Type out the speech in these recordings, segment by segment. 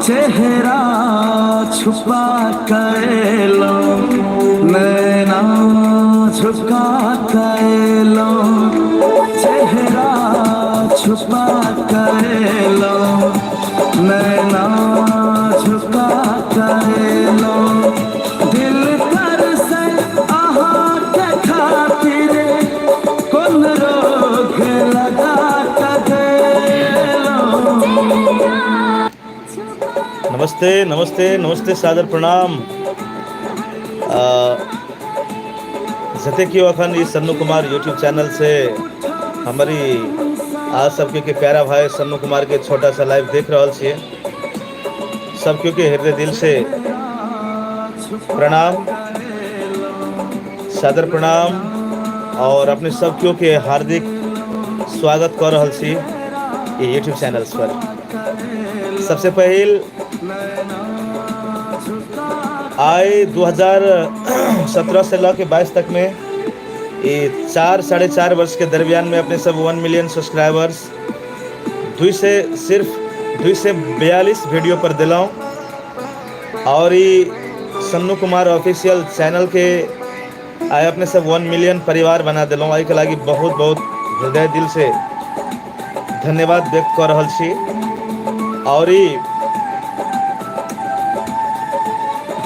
चेहरा छुपा कर लो, नैना झुका कर लो, चेहरा छुपा कर लो, नैना झुका कर लो, दिल कर से आहा के खातिर कौन रोक लगा कर लो। नमस्ते नमस्ते नमस्ते, सादर प्रणाम। जते कि अखन इस सन्नू कुमार यूट्यूब चैनल से हमारी आज सबके के प्यारा भाई सन्नू कुमार के छोटा सा लाइव देख रहा छे। सब के हृदय दिल से प्रणाम, सादर प्रणाम और अपने सब के हार्दिक स्वागत कर रहा छी ये यूट्यूब चैनल पर। सबसे पहल आए 2017 से लेकर 22 तक में ये 4-4.5 वर्ष के दरमियान में अपने सब 1 मिलियन सब्सक्राइबर्स सिर्फ 242 वीडियो पर दिलाऊं और ये सन्नू कुमार ऑफिशियल चैनल के आए अपने सब 1 मिलियन परिवार बना दिलाऊं। आई के लागी बहुत बहुत हृदय दिल से धन्यवाद व्यक्त कर रहा छी।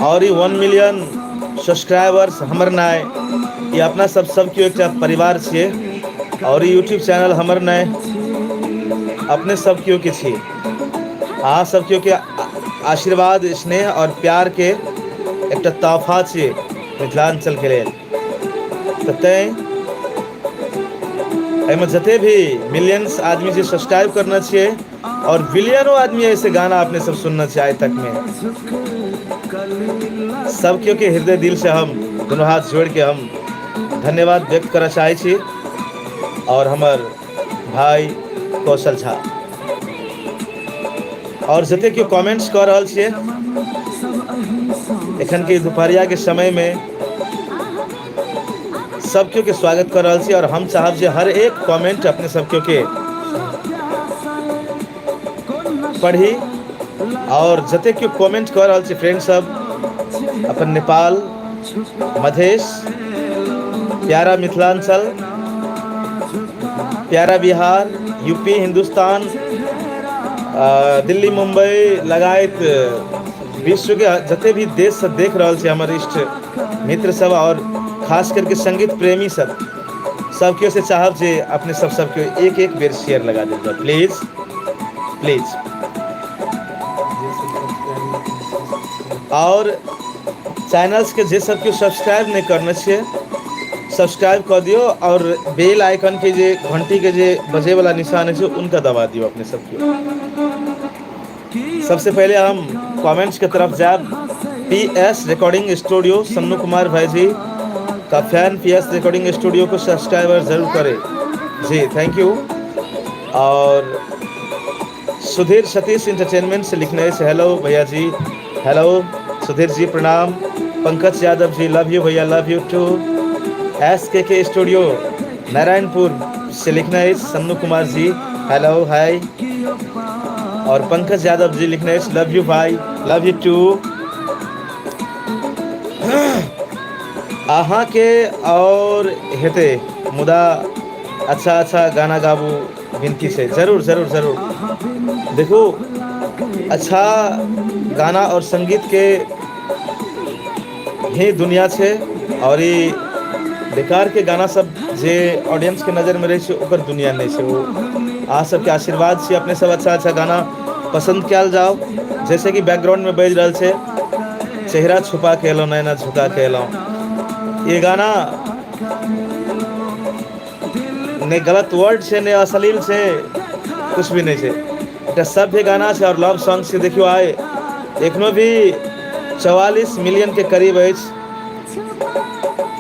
और 1 मिलियन सब्सक्राइबर्स हमर नाय ये अपना सब एक परिवार छे और यूट्यूब चैनल हमर नाय अपने सब के छे। हाँ, सब के आशीर्वाद, स्नेह और प्यार के एक तोहफा छे मिथिलांचल के लिए। तो एमे जते भी मिलियंस आदमी से सब्सक्राइब करना चाहिए और बिलियनों आदमी ऐसे गाना अपने सब सुनना चाहिए। आज तक में सब के हृदय दिल से हम दोनों हाथ जोड़ के हम धन्यवाद व्यक्त करना चाहे छी। और हमार भाई कौशल झा और जते के कमेंट्स कर रहा छे एखन के दोपहरिया के समय में सब के स्वागत कर रहा छी। और हम चाहब जे हर एक कमेंट अपने सब के पढ़ी और जते के कमेंट कर रहा छी फ्रेंड सब अपन नेपाल, मधेश, प्यारा मिथिलांचल, प्यारा बिहार, यूपी, हिंदुस्तान, दिल्ली, मुंबई लगायत विश्व के जते भी देश से देख रहा छे हमारे इष्ट मित्र सब और खास करके संगीत प्रेमी सबके से चाहब जे अपने सबके एक बेर शेयर लगा दीजिए प्लीज प्लीज। और चैनल्स के जे सबके सब्सक्राइब नहीं करना चाहिए सब्सक्राइब कर दियो और बेल आइकन के जे घंटी के जे बजे वाला निशान है उनका दबा दियो अपने सबके। सबसे पहले हम कमेंट्स की तरफ जाए। PS recording studio Sannu Kumar भाई जी का फैन PS रिकॉर्डिंग स्टूडियो को सब्सक्राइबर जरूर करें जी, थैंक यू। और सुधीर सतीश एंटरटेनमेंट से लिखने से हेलो भैया जी, हेलो सुधीर जी प्रणाम। पंकज यादव जी लव यू भैया, love you too. SKK studio Narayanpur से लिखना है सन्नू कुमार जी हेलो हाय। और पंकज यादव जी लिखना है लव यू भाई, लव यू टू। अहाँ के और हेते मुदा अच्छा गाना गाबू विनती से जरूर जरूर जरूर। देखो अच्छा गाना और संगीत के ही दुनिया छे और ये बेकार के गाना सब जे ऑडियंस के नज़र में रहे छे ओकर दुनिया नहीं छे। वो आ सबके आशीर्वाद से अपने सब अच्छा गाना पसंद कल जाओ। जैसे कि बैकग्राउंड में बज रहा छे चेहरा छुपा के एलो नैना झुका के एलो, ये गाना ने गलत वर्ड से ने अश्लील से कुछ भी नहीं छे, एक सभ्य गाना छे और लव सॉन्ग से। देखियो आए एखनो भी 44 मिलियन के करीब है,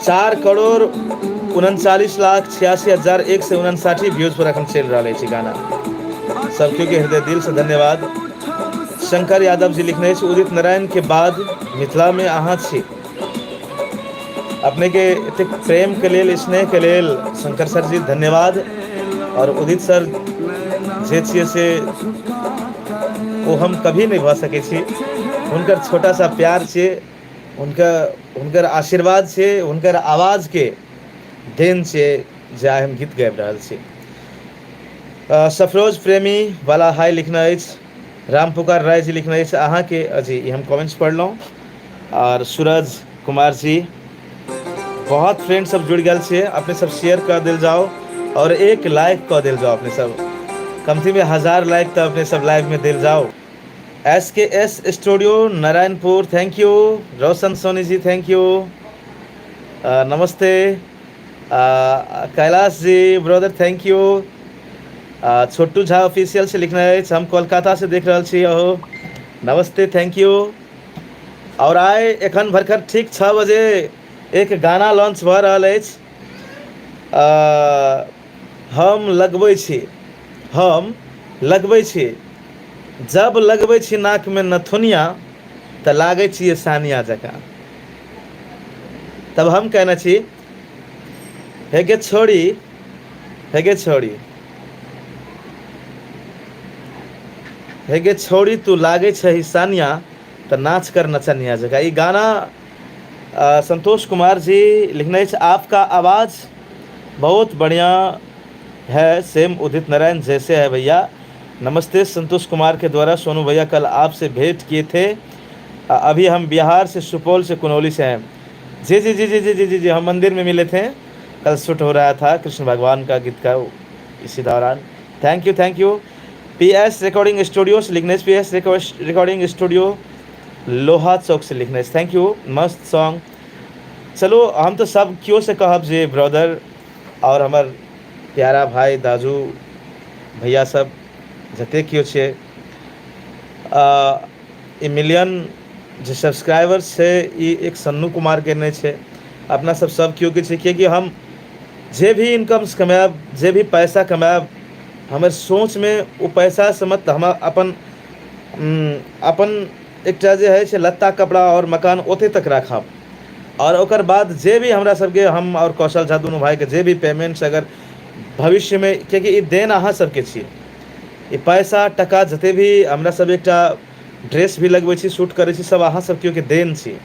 4,39,86,159 व्यूज पर अखन चल रहा है गाना। सबके हृदय दिल से धन्यवाद। शंकर यादव जी लिखने उदित नारायण के बाद मिथिला में अहाँ छी। अपने के एतेक प्रेम के लेल, स्नेह के लेल शंकर सर जी धन्यवाद। और उदित सर जे छियै से ओ हम कभी नहीं भऽ सकै छी। हुनकर छोटा सा प्यार छियै, हुनकर आशीर्वाद छियै, हुनकर आवाज के देन छियै जे आइ हम गीत गाबि रहल छी। सफरोज प्रेमी वाला हाय लिखना अछि। राम पुकार राय जी लिखना अछि अहाँके जी, ई हम कमेंट्स पढ़लहुँ। और सूरज कुमार जी, बहुत फ्रेंड सब जुड़ गए छे, अपने सब शेयर कर दिल जाओ और एक लाइक कर दिल जाओ। अपने सब कमती में 1000 लाइक तो अपने सब लाइव में दिल जाओ। SKS studio Narayanpur, thank you. Roshan Soni ji, thank you. नमस्ते। Kailash ji brother, thank you. Chhotu Jha official से लिखना है, हम कोलकाता से देख रहा छी। ओहो नमस्ते, थैंक यू। और आइ एखन भरखर ठीक 6 बजे एक गाना लॉन्च भऽ रहल अछि। हम लगबै छी, जब लगबै छी नाक में नथुनिया तऽ लागै छियै सानिया जकाँ। तब हम कहना छी, हे गे छोड़ी, हे गे छोड़ी, हे गे छोड़ी तू लागै छही सानिया तो नाच कर नचनिया जगह। ये गाना संतोष कुमार जी लिखने से, आपका आवाज़ बहुत बढ़िया है, सेम उदित नारायण जैसे है भैया। नमस्ते। संतोष कुमार के द्वारा सोनू भैया कल आपसे भेंट किए थे। अभी हम बिहार से, सुपौल से, कुनौली से हैं। जी जी जी जी जी जी जी जी, हम मंदिर में मिले थे, कल शूट हो रहा था कृष्ण भगवान का गीत का इसी दौरान। Thank you, thank you. PS recording studio से लिखने, PS रिकॉर्डिंग स्टूडियो लोहा चौक से लिखने, थैंक यू। मस्त सॉन्ग। चलो हम तो सब क्यों से कहब जे ब्रदर और हमार प्यारा भाई दाजू भैया सब जते क्यों छे, ई मिलियन जे सब्सक्राइबर्स छै, ई एक सन्नू कुमार के नहीं छे, अपना सब क्यों के छे। कि हम जे भी इनकम्स कमाएब, जे भी पैसा कमाएब, हमारे सोच में वो पैसा से मत हम अपन एकटा जे है से लत्ता कपड़ा और मकान ओते तक राखब। और ओकर बाद जे भी हमरा सबके, हम और कौशल झा दुनू भाई के जे भी पेमेंट्स अगर भविष्य में, क्योंकि ई देन अहाँ सबके छियै, ई पैसा टका जते भी हमरा सब एकटा ड्रेस भी लगबै छी, शूट करै छी, सब अहाँ सब के देन छी।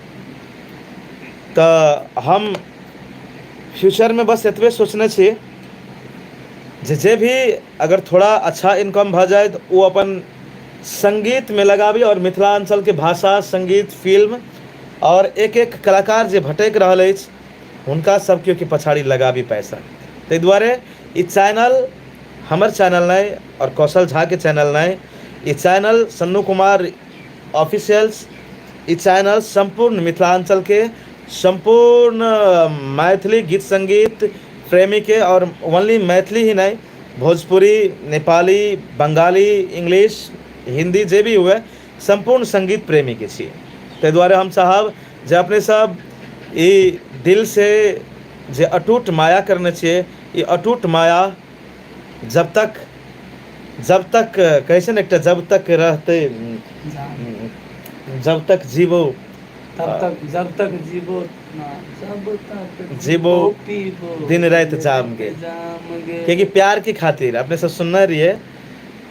तो हम फ्यूचर में बस एतबे सोचने छी जे भी अगर थोड़ा अच्छा इनकम भ जाए तो वो अपन संगीत में लगाबी, और मिथिलांचल के भाषा, संगीत, फिल्म और एक एक कलाकार जे भटक रहल अछि हुनका सब के पछाड़ी लगाबी पैसा। ताहि दुआरे ई चैनल हमर चैनल नहीं और कौशल झा के चैनल नहीं, ये चैनल सन्नू कुमार ऑफिशियल्स, ये चैनल संपूर्ण मिथिलांचल के, संपूर्ण मैथिली गीत संगीत प्रेमी के, और ओनली मैथिली ही नहीं, भोजपुरी, नेपाली, बंगाली, इंग्लिश, हिंदी जे भी हुए, संपूर्ण संगीत प्रेमी के छियै। ताहि दुआरे हम चाहब जे अपने सब ई दिल से जे अटूट माया करने छियै, ये अटूट माया जब तक कैसे न एकटा जब तक रहते, जब तक जीवो, जब तक जीवो दिन रात जाम गे। क्योंकि प्यार की खातिर अपने सब सुनना रहिए,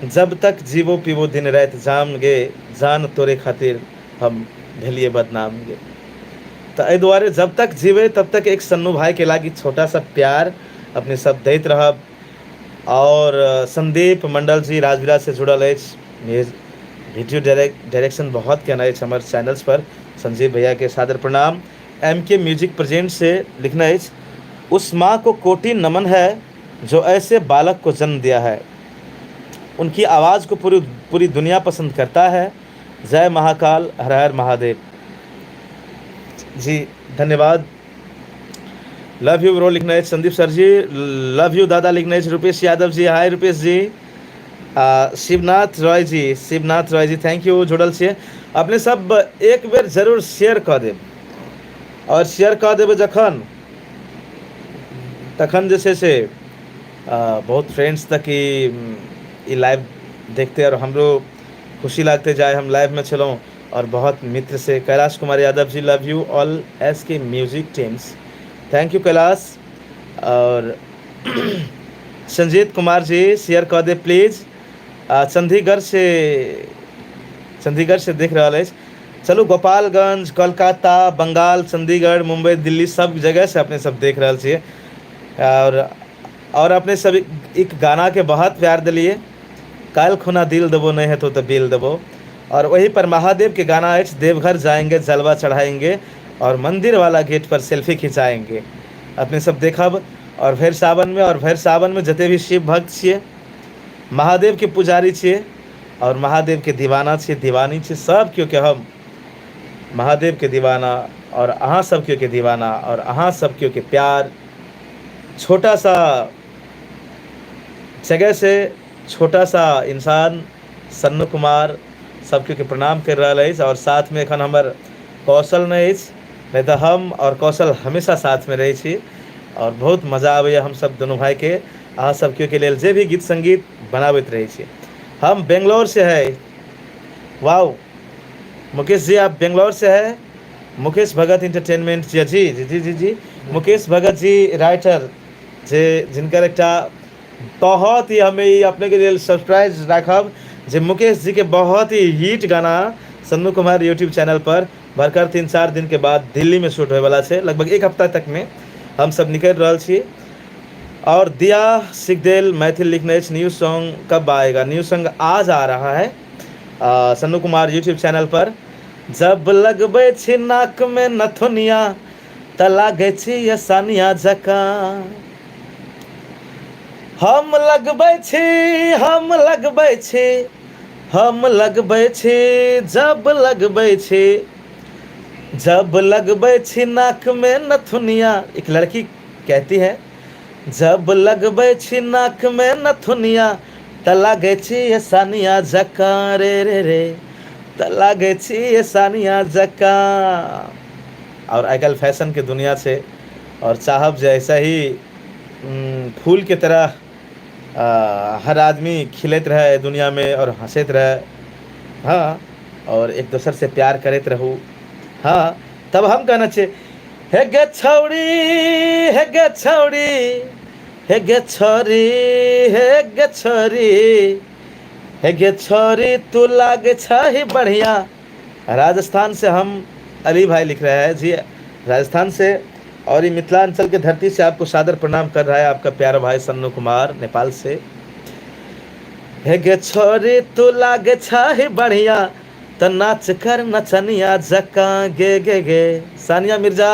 जब तक जीवो पीवो दिन रात जाम गे, जान तोरे खातिर हम भेलिए बदनाम गे। तो एहि दुआरे जब तक जीवे तब तक एक सन्नू भाई के लागी छोटा सा प्यार अपने सब दैत रहब। और संदीप मंडल जी राजवीरा से जुड़ल अछि, वीडियो डायरेक्शन बहुत केना अछि हमारे चैनल्स पर, संजीव भैया के सादर प्रणाम। MK म्यूजिक प्रेजेंट से लिखना है, उस माँ को कोटि नमन है जो ऐसे बालक को जन्म दिया है, उनकी आवाज़ को पूरी दुनिया पसंद करता है। जय महाकाल, हर हर महादेव। जी धन्यवाद। लव यू ब्रो लिखना है Sandeep sir ji, love you दादा लिखना है Rupesh Yadav ji, hi Rupesh ji. Shivnath Roy ji thank you जुड़ल छे। अपने सब एक बेर जरूर शेयर कर देब, और शेयर कर देबै जखन तखन जे छै से बहुत फ्रेंड्स तक ई लाइव देखते, और हमरो खुशी लागते जाए हम लाइव में छलौं। और बहुत मित्र से Kailash Kumar Yadav ji, love you all SK music teams, thank you Kailash. और संजीत कुमार जी शेयर कर दे प्लीज। चंडीगढ़ से देख रहा है। चलो गोपालगंज, कोलकाता, बंगाल, चंडीगढ़, मुंबई, दिल्ली सब जगह से अपने सब देख रहा छे। और अपने सब एक गाना के बहुत प्यार दिलिए, काल खुना दिल देबो नहीं है तो बिल देबो। और वहीं पर महादेव के गाना है, देवघर जाएंगे जलवा चढ़ाएंगे और मंदिर वाला गेट पर सेल्फी खिंचाएंगे। अपने सब देखब। और फिर सावन में जते भी शिव भक्त छे, महादेव के पुजारी छे और महादेव के दीवाना छे, दीवानी छे सब, क्योंकि हम महादेव के दीवाना और अहाँ सब क्यों के दीवाना और अहाँ सब क्यों के प्यार। छोटा सा जगह से छोटा सा इंसान सन्नू कुमार सब क्यों के प्रणाम कर रहा है। और साथ में एखन हमर कौशल नहीं तो हम और कौशल हमेशा साथ में रहे छी और बहुत मजा आवे हम सब दोनों भाई के। अहाँ सब क्यों के लिए जे भी गीत संगीत बनाबत रहे छी। हम बेंगलोर से है। वाओ मुकेश जी, आप बेंगलोर से है। मुकेश भगत इंटरटेनमेंट जी जी जी जी जी जी मुकेश भगत जी राइटर जे जिनकर एक बहुत ही हमें ही अपने के लिए सरप्राइज रखब जे मुकेश जी के बहुत ही हिट गाना सन्नू कुमार यूट्यूब चैनल पर भरकर 3-4 दिन के बाद दिल्ली में शूट होने वाला है। लगभग 1 हफ्ता तक में हम सब निकल रहा छी। और दिया सिकदेल मैथिल लिखने न्यू सॉन्ग कब आएगा? न्यू सॉन्ग आज आ रहा है सन्नू कुमार यूट्यूब चैनल पर। जब लगबे छी नाक में नथुनिया त लागे छी ये सानिया जका। हम लगबै छी जब लगबै छी नाक में नथुनिया। एक लड़की कहती है जब लगबै छी नाक में नथुनिया त लागे छी ये सानिया जका रे रे रे त लागे छी ये सानिया जका। और आजकल फैशन के दुनिया से और चाहब जे ऐसा ही फूल के तरह हर आदमी खिलत रहे दुनिया में और हंसत रहे। हाँ, और एक दूसर से प्यार करते रहूँ। हाँ, तब हम कहना चाहिए हे गे छौड़ी हे गे छौड़ी हे गे छोरी हे गे छोरी हे गे छोरी तू लागे छही बढ़िया। राजस्थान से हम अली भाई लिख रहे हैं जी, राजस्थान से। और ये मिथिलांचल के धरती से आपको सादर प्रणाम कर रहा है आपका प्यारा भाई सन्नू कुमार नेपाल से। हे गे छोरी तू लागे छही बढ़िया त नाच कर नचनिया जका गे गे गे। सानिया मिर्जा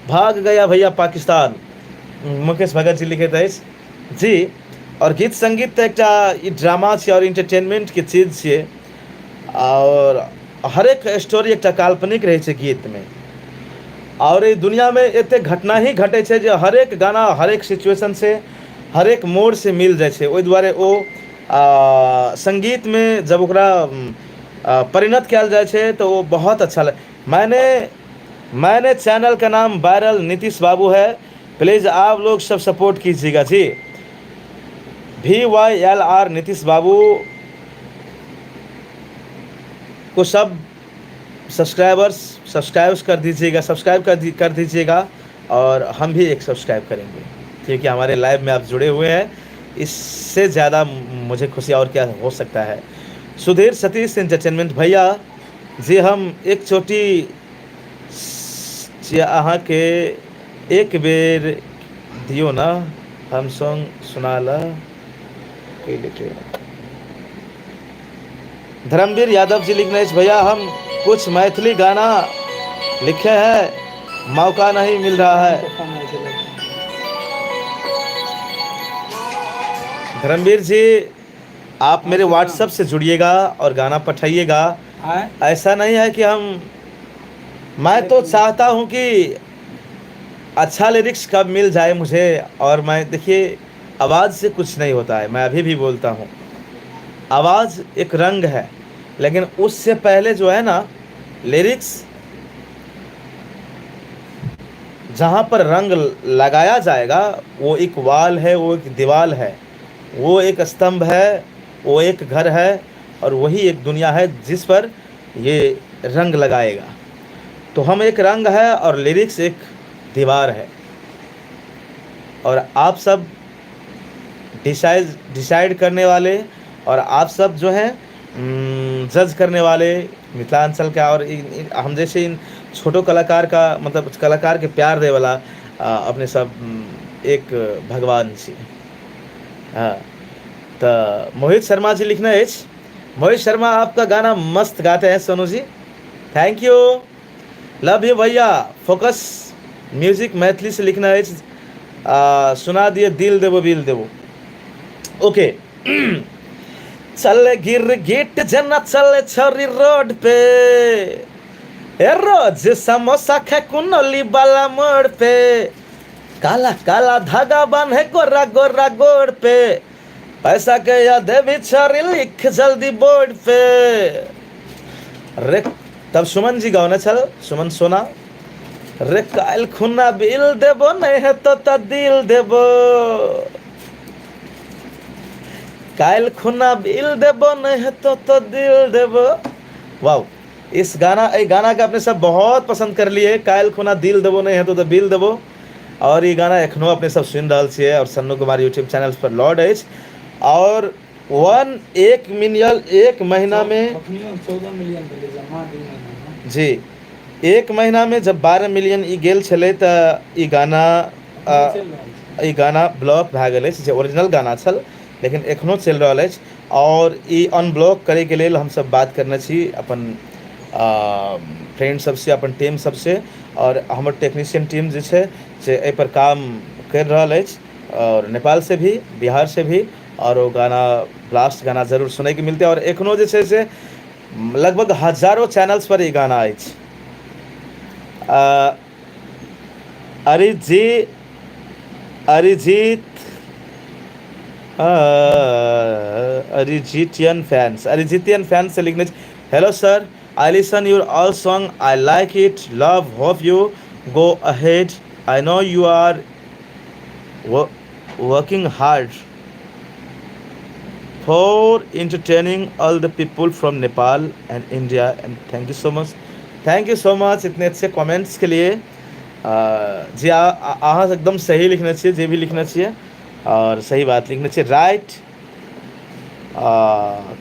भाग गया भैया पाकिस्तान। मुकेश भगत जी लिखे थे जी। और गीत संगीत एक ड्रामा छे और इंटरटेनमेंट की चीज छे। और हर एक स्टोरी एक काल्पनिक रहे छे गीत में। और ये दुनिया में एते घटना ही घटे छे जे हर एक गाना हर एक सिचुएशन से हर एक मोड से मिल जाए छे। ओहि दुआरे ओ संगीत में जब ओकरा परिणत किया जाए छे तो वो बहुत अच्छा लगे। मैंने चैनल का नाम वायरल नीतीश बाबू है, प्लीज़ आप लोग सब सपोर्ट कीजिएगा जी। VYLR नीतीश बाबू को सब सब्सक्राइब कर दीजिएगा और हम भी एक सब्सक्राइब करेंगे क्योंकि हमारे लाइव में आप जुड़े हुए हैं। इससे ज़्यादा मुझे खुशी और क्या हो सकता है। सुधीर सतीश एंटरटेनमेंट भैया जी, हम एक छोटी अहाँ के एक बेर दियो ना हम सॉन्ग सुनाला। धर्मवीर यादव जी लिखने भैया हम कुछ मैथिली गाना लिखे हैं, मौका नहीं मिल रहा है। धर्मवीर जी आप मेरे व्हाट्सएप से जुड़िएगा और गाना पठाइएगा। ऐसा नहीं है कि मैं तो चाहता हूँ कि अच्छा लिरिक्स कब मिल जाए मुझे। और मैं देखिए आवाज़ से कुछ नहीं होता है, मैं अभी भी बोलता हूँ आवाज़ एक रंग है, लेकिन उससे पहले जो है ना लिरिक्स, जहाँ पर रंग लगाया जाएगा वो एक वाल है, वो एक दीवार है, वो एक स्तंभ है, वो एक घर है और वही एक दुनिया है जिस पर ये रंग लगाएगा। तो हम एक रंग है और लिरिक्स एक दीवार है। और आप सब डिसाइड करने वाले, और आप सब जो हैं जज करने वाले मिथिलांचल का, और हम जैसे इन छोटो कलाकार का मतलब कलाकार के प्यार दे वाला अपने सब एक भगवान छी। हाँ, तो मोहित शर्मा जी लिखना है। मोहित शर्मा, आपका गाना मस्त गाते हैं Sonu ji, thank you, love you भैया। फोकस म्यूजिक मैथिली से लिखना है। सुना दिए दिल देवो बिल देवो। ओके। चले गिर गिट जना चले छोरी रोड पे, रोज समोसा खे कुनोली वाला मोड़ पे, काला काला धागा बांधे गोरा गोरा गोड़ पे, पैसा के याद बिचारी लिख जल्दी बोर्ड पे। रे तब सुमन जी गाओ ना, चल सुमन सोना। रे काल खुना बिल देबो नहीं है तो दिल देबो, काल खुना बिल देबो नहीं है तो दिल देबो। वाह, इस गाना का अपने सब बहुत पसंद कर लिए। काल खुना दिल देबो नहीं है तो बिल देबो, और ये गाना एखनो अपने सब सुन रहा छे और सन्नू कुमार यूट्यूब चैनल पर लॉर्ड है। और 1 महीना में 14 मिलियन जी, 1 महीना में जब 12 मिलियन ई गेल छले तो ई गाना ब्लॉक भए गेल अछि। जे ओरिजिनल गाना छल लेकिन एखनो चल रहा है, और ई अनब्लॉक करे के लेल हम सब बात करने छी अपन फ्रेंड सबसे, अपन टीम सबसे, और हमर टेक्नीशियन टीम जे छै से एहि पर काम कर रहा है, और नेपाल से भी बिहार से भी। और वो गाना ब्लास्ट गाना जरूर सुने के मिलते हैं, और एखनो जे छै से लगभग हजारों चैनल्स पर ये गाना अछि। अरिजीतियन फैंस से लिखने, hello sir, I listen your all song, I like it, love, hope you go ahead. I know you are working hard for entertaining all the people from Nepal and India, and thank you so much इतने अच्छे comments के लिए। जी अहाँ एकदम सही लिखना चाहिए, जे भी लिखना चाहिए और सही बात लिखना चाहिए। राइट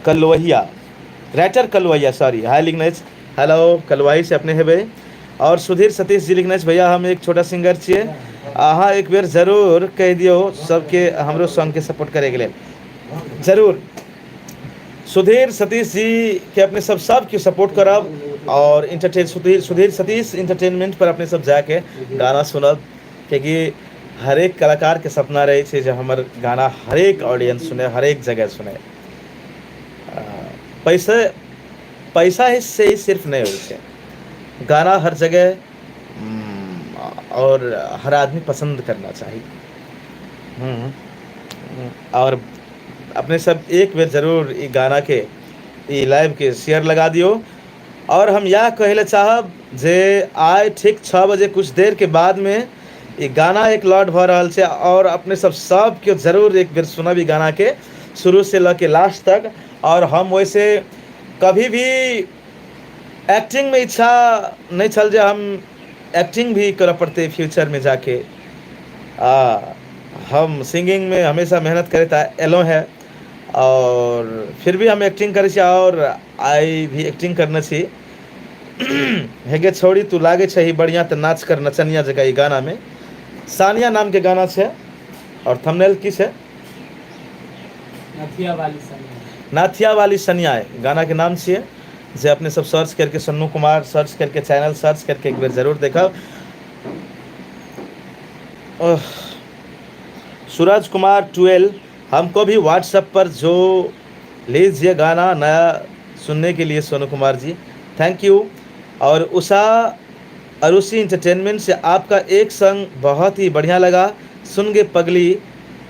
कलवहिया, राइटर कलवैया, सॉरी, हाय लिखना है, हेलो कलवाई से अपने है भाई। और सुधीर सतीश जी लिखना है, भैया हम एक छोटा सिंगर छिए, अहाँ एक बेर जरूर कह दियो सबके हमरो सॉन्ग के सपोर्ट करे के लिए। जरूर सुधीर सतीश जी के अपने सब के सपोर्ट करब, और सुधीर सतीश इंटरटेनमेंट पर अपने सब जाके गाना सुनब, क्योंकि हर एक कलाकार के सपना रहे छे जो हमर गाना हर एक ऑडियंस सुने, हर एक जगह सुने। पैसा से ही सिर्फ नहीं होते, गाना हर जगह और हर आदमी पसंद करना चाहिए। और अपने सब एक बेर जरूर ये गाना के ये लाइव के शेयर लगा दियो। और हम यह कहले चाहब जे आए ठीक 6 बजे कुछ देर के बाद में ये गाना एक लॉट भ रहा है, और अपने सब के जरूर एक बेर सुनब ई गाना के शुरू से लेके लास्ट तक। और हम वैसे कभी भी एक्टिंग में इच्छा नहीं चल जाए, हम एक्टिंग भी कर पड़ते फ्यूचर में जाके। हम सिंगिंग में हमेशा मेहनत करे एलो है, और फिर भी हम एक्टिंग करे, और आई भी एक्टिंग करना छी। हेगे छोड़ी तू लागे छही बढ़िया तो नाच कर नचनिया जगह। ये गाना में सानिया नाम के गाना है, और थंबनेल किस है, नाथिया वाली सनिया है गाना के नाम छे। जे अपने सब सर्च करके सन्नू कुमार सर्च करके चैनल सर्च करके एक बार जरूर देखा। सूरज कुमार 12, हमको भी व्हाट्सएप पर जो लीजिए गाना नया सुनने के लिए सोनू कुमार जी, थैंक यू। और उषा अरुषि इंटरटेनमेंट से आपका एक संग बहुत ही बढ़िया लगा, सुन गे पगली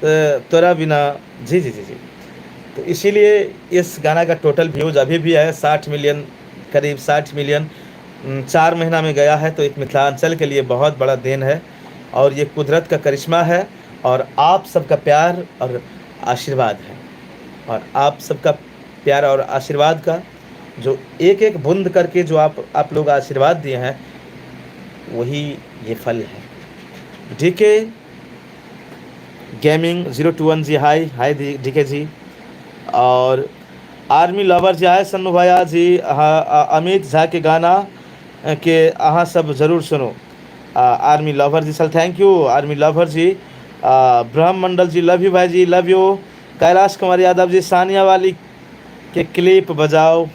तोरा बिना। जी जी जी जी, तो इसीलिए इस गाना का टोटल व्यूज अभी भी है 60 मिलियन, करीब 60 मिलियन 4 महीना में गया है। तो एक मिथिलांचल के लिए बहुत बड़ा देन है, और ये कुदरत का करिश्मा है, और आप सबका प्यार और आशीर्वाद है। और आप सबका प्यार और आशीर्वाद का जो एक एक बूंद करके जो आप लोग आशीर्वाद दिए हैं, वही ये फल है। डीके गेमिंग 021 जी हाय हाय डीके जी। और आर्मी लवर जी आए सन्नू भैया जी, अमित झा के गाना के अहाँ सब जरूर सुनो। Army lover ji sir thank you army lover ji. Brahm Mandal ji love you भाई जी लव यू। कैलाश कुमार यादव जी सानिया वाली के क्लिप बजाओ।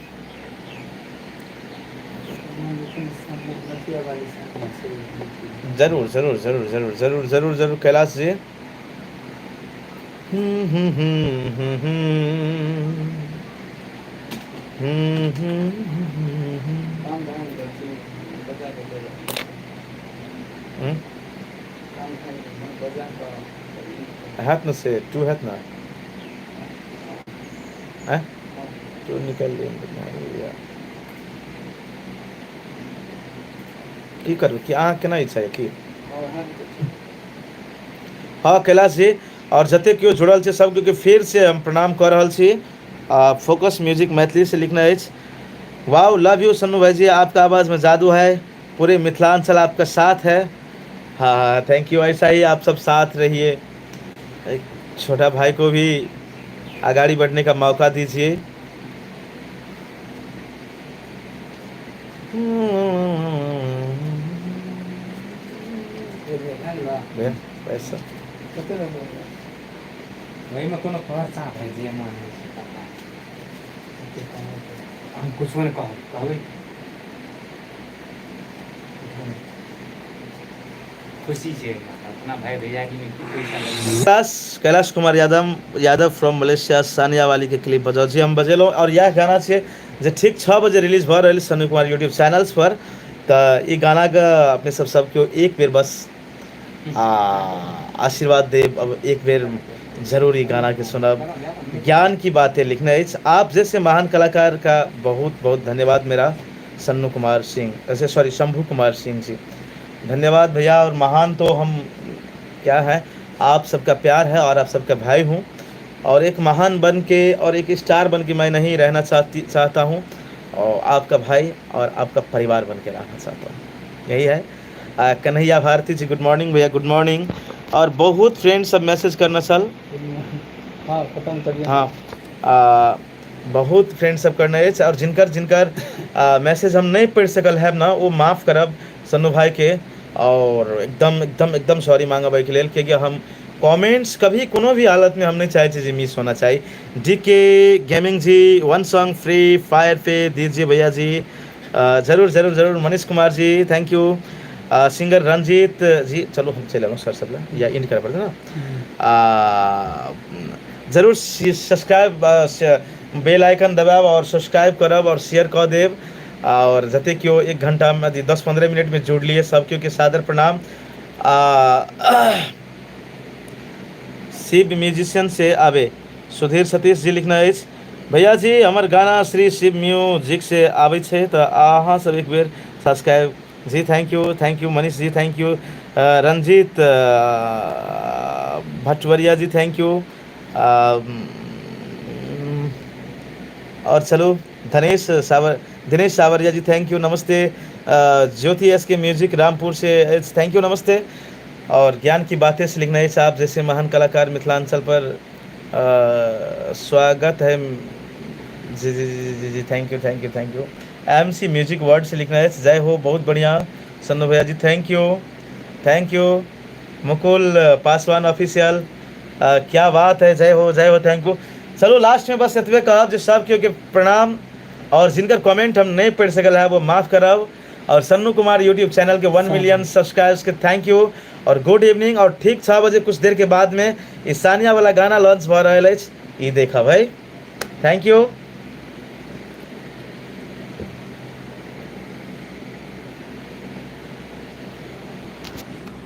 जरूर जरूर जरूर जरूर जरूर जरूर जरूर कैलाश जी। हाथ में से टू हाथ ना है टू निकल लिया की करू कि अहाँ केना इच्छा है कि हाँ कैलाश जी। और जते केओ जुड़ल छै सब के फिर से हम प्रणाम कर रहल छी। फोकस म्यूजिक मैथिली से लिखना है। वाओ लव यू सन्नू भाई जी, आपका आवाज़ में जादू है, पूरे मिथिलांचल आपका साथ है। हाँ थैंक यू, ऐसा ही आप सब साथ रहिए। एक छोटा भाई को भी आगाड़ी बढ़ने का मौका दीजिए। पैसा वही में कोनो खर्चा है जे मान हम कुछ नहीं कहबै खुशी से अपना भाई भैया की में पैसा लगे। कैलाश कुमार यादव फ्रॉम मलेशिया सानिया वाली के क्लिप बजाओ जी हम बजेलो। और यह गाना छे जे ठीक 6 बजे रिलीज भ रहल सन्नू कुमार यूट्यूब चैनल्स पर। तो ये गाना का अपने सब के एक बेर बस आशीर्वाद देव। अब एक बेर जरूर ये गाना के सुनब, ज्ञान की बातें लिखना है। आप जैसे महान कलाकार का बहुत बहुत धन्यवाद मेरा सन्नू कुमार सिंह, ऐसे सॉरी शंभू कुमार सिंह जी, धन्यवाद भैया। और महान तो हम क्या है, आप सबका प्यार है और आप सबका भाई हूँ। और एक महान बन के और एक स्टार बन के मैं नहीं रहना चाहता हूँ, और आपका भाई और आपका परिवार बन के रहना चाहता हूँ, यही है। कन्हैया भारती जी गुड मॉर्निंग भैया गुड मॉर्निंग। और बहुत फ्रेंड्स सब मैसेज करना चल हाँ खत्म करिए। हाँ बहुत फ्रेंड्स सब करना है। और जिनकर मैसेज हम नहीं पढ़ सकल है ना, वो माफ़ करब सन्नू भाई के। और एकदम सॉरी मांगब के लिए, क्योंकि हम कमेंट्स कभी कोनो भी हालत में हम नहीं चाहे जी मिस होना चाहिए। डीके गेमिंग जी 1 सॉन्ग फ्री फायर पे दीजिए भैया जी। जरूर जरूर जरूर। Manish Kumar ji thank you. Singer Ranjit जी, चलो हम चले सर सब या इन कर पड़ते ना। जरूर सब्सक्राइब बेल आइकन दबाब और सब्सक्राइब करब और शेयर कर देव। और जते क्यों 1 घंटा में 10-15 मिनट में जुड़ लिए सब क्यों के सादर प्रणाम। शिव म्यूजिशियन से आवे सुधीर सतीश जी लिखना है भैया जी हमर गाना श्री शिव म्यूजिक से आवे छे, तो अहाँ सब एक बेर सब्सक्राइब जी। Thank you Manish ji thank you. Ranjeet Bhatwariya ji thank you. और चलो दिनेश सावरिया जी थैंक यू नमस्ते। Jyoti S K music Rampur से थैंक यू नमस्ते। और ज्ञान की बातें से लिखना है आप जैसे महान कलाकार मिथिलांचल पर स्वागत है जी जी जी जी thank you. MC music word से लिखना है जय हो बहुत बढ़िया सन्नू भैया ji thank you. Mukul Paswan official क्या बात है, जय हो थैंक यू। चलो लास्ट में बस इतने कहब जो सब क्योंकि प्रणाम। और जिनकर कमेंट हम नहीं पढ़ सकल है वो माफ़ करब। और सन्नू कुमार यूट्यूब चैनल के 1 मिलियन सब्सक्राइबर्स के थैंक यू और गुड इवनिंग। और ठीक 6 बजे कुछ देर के बाद में सानिया वाला गाना लॉन्च भ रहा है, ये देखा भाई। Thank you.